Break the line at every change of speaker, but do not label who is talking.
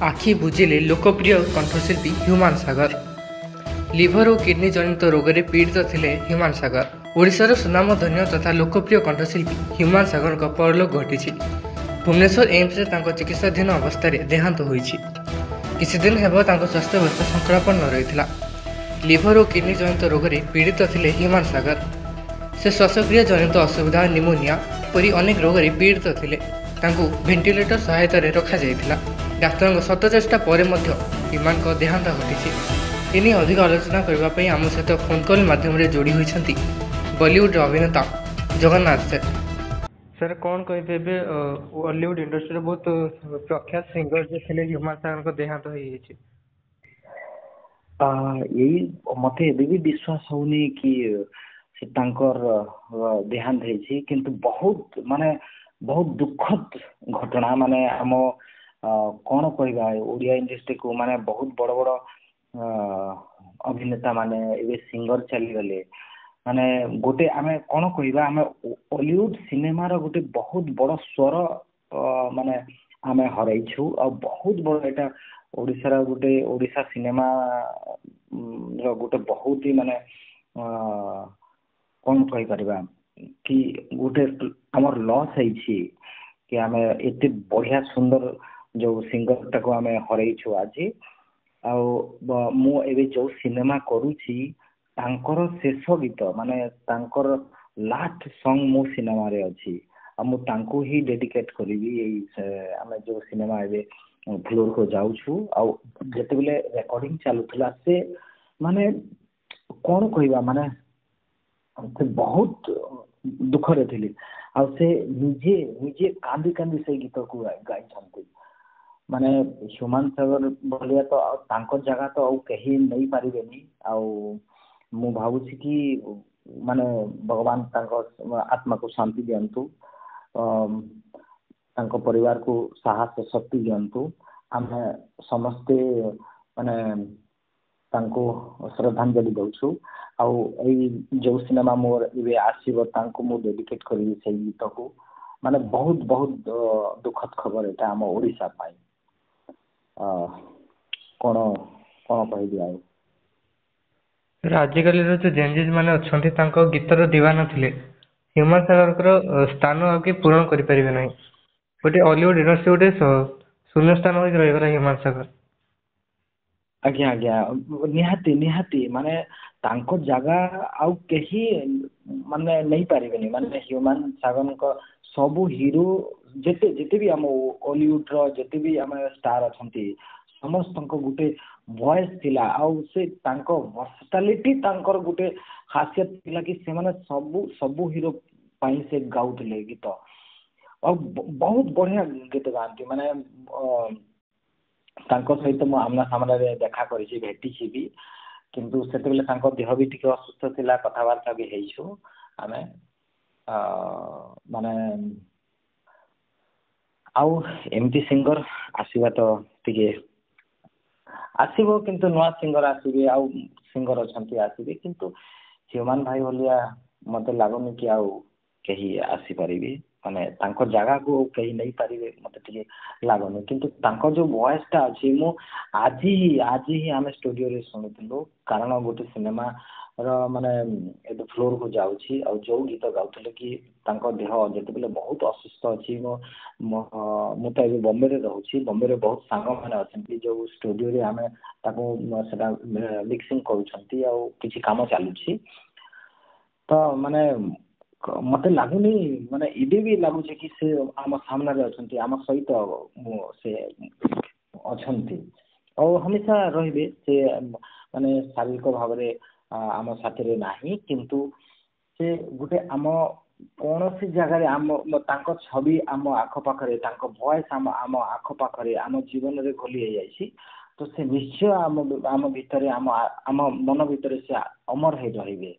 आखि बुझिले लोकप्रिय कंठशिल्पी ह्यूमान सागर लिभर और किडनी जनित रोग में पीड़ित थे ह्यूमान सागर। ओडिशार सुनामधन्य तथा लोकप्रिय कंठशिल्पी ह्यूमान सागर का परलोक घटी। भुवनेश्वर एम्स रे चिकित्साधीन अवस्था देहांत होइछि। किछि दिन हेब स्वास्थ्य अवस्था संकटापन्न रही। लिभर और किडनी जनित रोग में पीड़ित थे ह्यूमान सागर। से श्वासक्रिया जनित असुविधा निमोनिया परी अनेक रोग में पीड़ित थे। भेंटिलेटर सहायता रखा डाक्तर शत चेष्टा पर ह्यूमान का देहांत घटी। एने अधिक आलोचना करने आम सहित फोन कॉल माध्यम जोड़ी होती बॉलीवुड अभिनेता जगन्नाथ सर। सर कौन कहे बॉलीवुड इंडस्ट्री बहुत प्रख्यात सिंगर जो थे ह्यूमान सागर को देहांत हो
यही मत भी विश्वास होनी कि से तांकर देहांत है किंतु बहुत माने बहुत दुखद घटना माने आम कौन कहवा ओडिया इंडस्ट्री को माने बहुत बड़ बड़ अभिनेता माने ए सिंगर चली गले माने गोटे आमे कौन कहवा आमे हॉलीवुड सिनेमा रो गोटे बहुत बड़ स्वर माने आमे हरैछु आ बहुत बड़ एटा ओडिसा रो गोटे ओडिसा सिनेमा रो गोटे बहुत ही माने कौन कहि परबा कि गोटे हमर लॉस है कि आमे एते बढ़िया सुंदर जो सिंगर ताको आमे हरैछु आज मु एबे जो सिनेमा करूची तांकर शेष गीत माने तांकर लास्ट सॉन्ग मो सिनेमा रे अछि आ मु तांको ही डेडिकेट करिवि आमे जो सिनेमा एबे फ्लोर को जाउछु आ जते बेले रिकॉर्डिंग चालुथला से माने कोन कहबा माने से बहुत दुख रे थिली आ से निजे निजे कांदी कांदी से गीत को गाई छथि माने ह्यूमान सागर भलिया तो तांकर जगह तो आउ कहीं नहीं पारिबेनी आ मु भावुछि कि माने भगवान तांको आत्मा को शांति दियंतु तांको परिवार को साहस शक्ति दियंतु आमे समस्ते माने तांको श्रद्धांजलि दउछु आ जो सिनेमा मोर इवे आसीबो तांको मु डेडिकेट करी से गीत को माने बहुत बहुत दुखद खबर एटा हम ओडिसा पाई कौन कौन कह दिया
आजिकल जो जेंजेज मैंने अच्छा गीतर दीवाना थे ह्यूमान सागर स्थान आगे पूरण करें ना गोटे हॉलीवुड इंडस्ट्री गोटे शून्य स्थान हो रहीगला ह्यूमान सागर।
आज्ञा आज्ञा निहाती निहाती माने तांको जगह आउ कहीं माने नहीं पारिबेनी माने ह्यूमान सागर को सबु हीरो जेते जेते भी हम हॉलीवुड रो जेते भी हम स्टार अछंती समस्त गोटे वॉइस थिला आउ से तांको वर्सटालिटी तांकर गोटे खासियत थिला कि से माने सबु सबु हीरो पाई से गाउतले गीत और बहुत बढ़िया गीत गांती माने तांको सहित मो आमना सामना रे देखा करिछि भेटिछि भी किंतु सेते बेले तांको देह भी ठीक असुस्थ थिला कथावार्ता भी हेइछु आमे माने आउ एमती सिंगर आसीबा तो तिके आसीबो किंतु नवा सिंगर आसीबे आउ सिंगर अछंती आसीबे किंतु ह्यूमान भाई भलिया मते लागोनी कि आउ कही आसी परिबे माने तांको जगह को कही नहीं पारिबे मते तिके लागोनी किंतु तांको जो वॉइस ता अछि मु आज ही हम स्टूडियो रे सुनितलो कारण गोटे सिनेमा र माने ए फ्लोर को जाउछि आ जो गीत गाउथले कि तांको देह जते बेले बहुत असुस्थ अछि मु तो ए बॉम्बे रे रहउछि बॉम्बे रे बहुत सांग माने अछंती जो स्टूडियो रे हमें ताको सेटा मिक्सिंग करूछंती आ किछि काम चालुछि तो माने मते लागुनी माने इडे भी लागुछि कि से आम सामना रे अछंती आम सहित से अछंती और हमेशा रहिबे से माने शारीरिक भाव रे आम साथी रे नाही किंतु से गुटे आम कौन सी जगह आम तांको छवि आम आख पाखरे तांको वॉइस आम आम आख पाखरे आम जीवन रे घोली हे जाइछि तो से निश्चय आम भीतर आम मन भीतर से अमर हे रहिबे